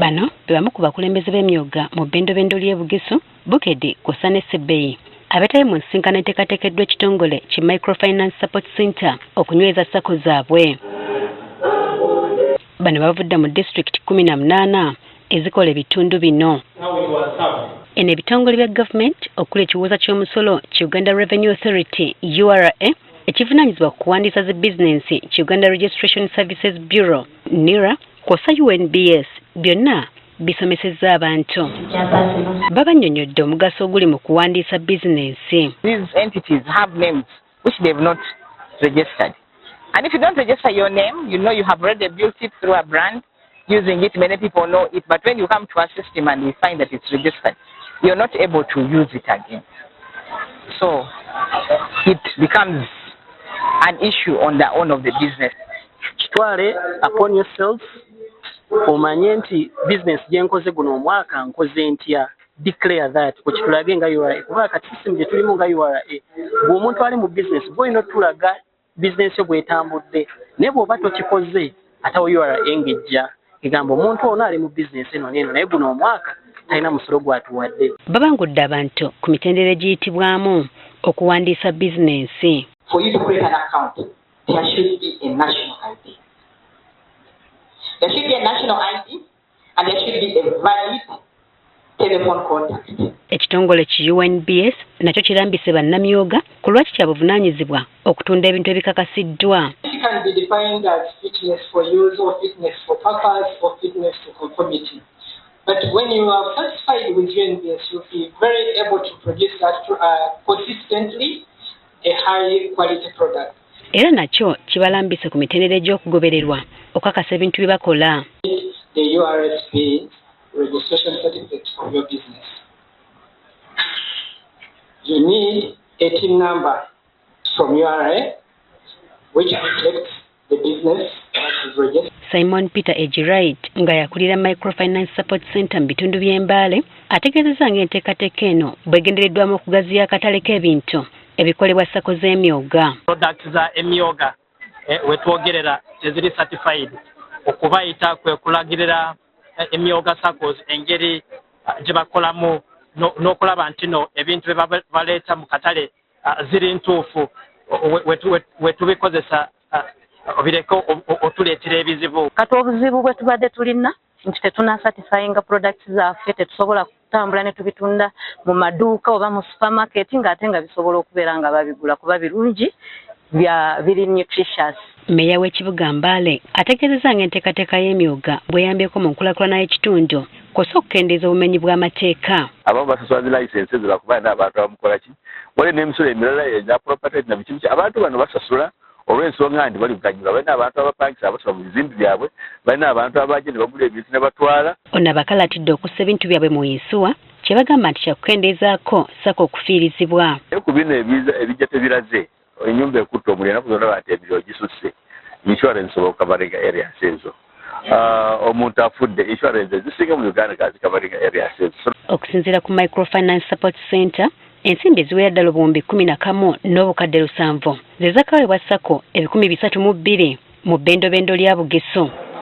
Bano bebamu ku bakulembeze b'emyooga mu bbendobendo ly'e Bugisu, Bukedde kw'ossa ne Sebbeyi abataye mu nsisinkano enteekateekeddwa ekitongole ki Microfinance Support Center okunyweza SACCO zaabwe. Bano bavudde mu disitulikiti 18 ezikola ebitundu bino. Eno ebitongole bya gavumenti okuli ekiwuuza ky'omusolo ki Uganda Revenue Authority URA ekivunaanyizibwa ku kuwandiisa zi bizinensi ki Uganda Registration Services Bureau NIRA kw'ossa UNBS byonna bisomesezza abantu. Babannyonnyodde omugaso oguli mu kuwandiisa bizinensi. These entities have names which they have not registered. And if you don't register your name, you know you have already built it through a brand. Using it, many people know it. But when you come to our system and we find that it's registered, you're not able to use it again. So it becomes an issue on the own of the business. Kitwale upon yourself. Omanye nti business gyenkoze guno omwaka nkoze ntya. Declare that kokitulage nga URA kuba kati system gye tulimu nga URA bw'omuntu ali mu business bw'olina otulaga business yo bw'etambudde naye bw'oba tokikoze ate URA engejja egamba omuntu ono ali mu business eno n'eno naye guno omwaka talina musolo gwatuwadde. Babangudde abantu ku mitendera egiyitibwamu okuwandiisa bizinensi. For you to create an account, there should be a national ID. There should be a national ID and there should be a valid telephone contact. Ekitongole ki UNBS nakyo kirambise bannamyooga ku lwaki kya buvunaanyizibwa okutunda ebintu ebikakasiddwa. It can be defined as fitness for use or fitness for purpose or fitness to conformity. But when you are satisfied with UNBS, you'll be very able to produce that consistently a high quality product. Era nakyo kibalambise ku mitendera egy'okugobererwa okukakasa ebintu bye bakola. The URSP registration certificate of your business. You need a TIN number from URA which reflects the business that is registered. Simon Peter Ejirait nga yakulira Microfinance Support Center mu bitundu by'Embale ategeezezza ng'enteekateeka eno bwegendereddwamu okugaziya akatale k'ebintu ebikolebwa SACCO z'emyooga. Products za emyooga wetwogerera eziri certified okubayita kwe kulagirira emyooga SACCOs engeri gye bakolamu n'okulaba nti no ebintu bye baleeta mu katale ziri ntuufu wetubikozesa obireko otuleetera ebizibu. Kati obuzibu bwe tubadde tulina nti tetuna certifyinga products zaffe tetusobola kutambula ne tubitunda mu maduuka oba mu supermarket ng'ate nga bisobola okubeera nga babigula kuba birungi biri nutritious. Meya w'ekibuga Mbale ategeezezza ng'enteekateeka y'emyooga bweyambyeko mu nkulaakulana y'ekitundu kw'ossa okukendeeza obumenyi bw'amateeka. Abamu basasula zi license lwakuba n'abantu abamukola ki waliwo n'emisolo emirala eza property na biki abantu bano basasula olw'ensonga nti bali bukanyuga balina abantu abapangisa abasula mu bizimbe byabwe balina abantu abajja ne bagula ebintu ne batwala. Ono abakalatidde okussa ebintu byabwe mu yinsuwa kye bagamba nti kyakukendeezaako SACCO okufiirizibwa. Ku bino ebijja tebiraze ennyumba ekutta omuliro enaku zonna bantu emiriyo gisusse insurance oba okukavaringa areas ezo. Omuntu afudde insurance ezisinga mu Uganda gazikavaringa areas ezo. Okusinziira ku Microfinance Support Center ensimbi eziwera ddala obuwumbi 11 n'obukadde 7 ze zaakawebwa SACCO 302 mu bbendobendo lya Bugisu.